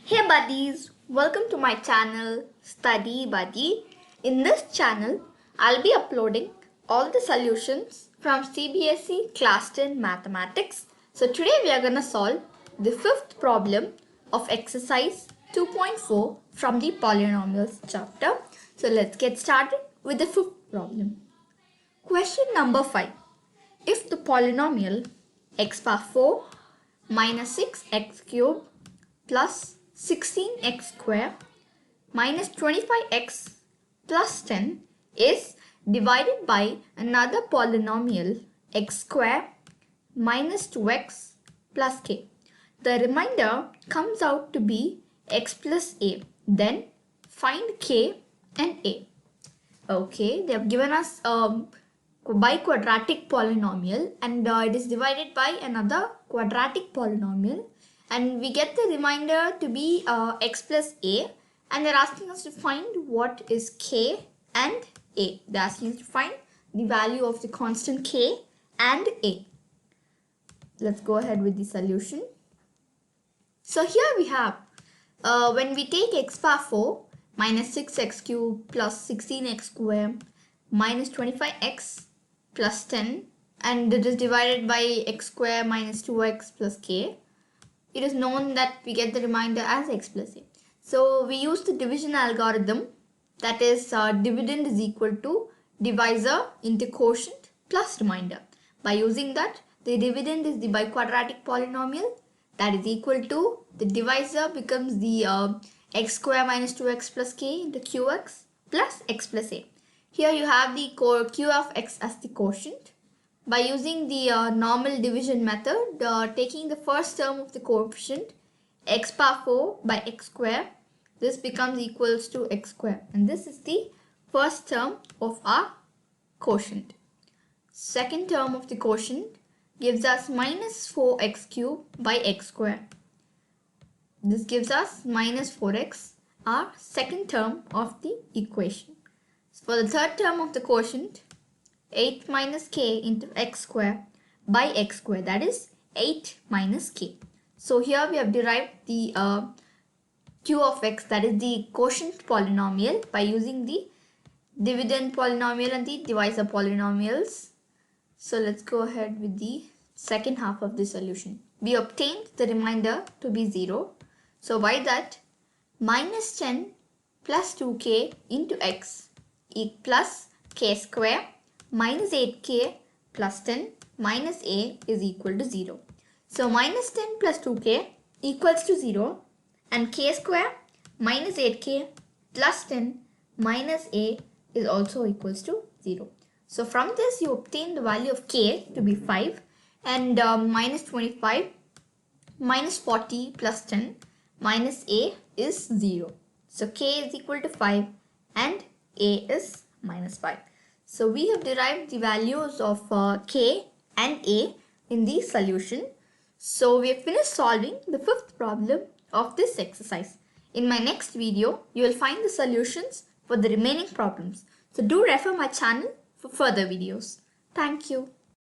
Hey buddies, welcome to my channel Study Buddy. In this channel, I'll be uploading all the solutions from CBSE Class 10 Mathematics. So today we are going to solve the fifth problem of exercise 2.4 from the polynomials chapter. So let's get started with the fifth problem. Question number 5. If the polynomial x power 4 minus 6x cubed plus 16x square minus 25x plus 10 is divided by another polynomial x square minus 2x plus k. The remainder comes out to be x plus a. Then find k and a. Okay, they have given us biquadratic polynomial and it is divided by another quadratic polynomial, and we get the remainder to be x plus a, and they're asking us to find what is k and a. They're asking us to find the value of the constant k and a. Let's go ahead with the solution. So here we have when we take x power 4 minus 6x cubed plus 16x square minus 25x plus 10, and it is divided by x square minus 2x plus k. It is known that we get the remainder as x plus a. So we use the division algorithm, that is dividend is equal to divisor into quotient plus remainder. By using that, the dividend is the biquadratic polynomial, that is equal to the divisor becomes the x square minus 2x plus k into qx plus x plus a. Here you have the q of x as the quotient. By using the normal division method, taking the first term of the coefficient x power 4 by x square, this becomes equals to x square, and this is the first term of our quotient. Second term of the quotient gives us minus 4x cubed by x square. This gives us minus 4x, our second term of the equation. For the third term of the quotient, 8 minus k into x square by x square, that is 8 minus k. So here we have derived the q of x, that is the quotient polynomial, by using the dividend polynomial and the divisor polynomials. So let's go ahead with the second half of the solution. We obtained the remainder to be 0. So by that, minus 10 plus 2k into x plus k square minus 8k plus 10 minus a is equal to 0. So minus 10 plus 2k equals to 0, and k square minus 8k plus 10 minus a is also equals to 0. So from this you obtain the value of k to be 5, and minus 25 minus 40 plus 10 minus a is 0. So k is equal to 5 and a is minus 5. So we have derived the values of k and a in the solution. So we have finished solving the fifth problem of this exercise. In my next video, you will find the solutions for the remaining problems. So do refer my channel for further videos. Thank you.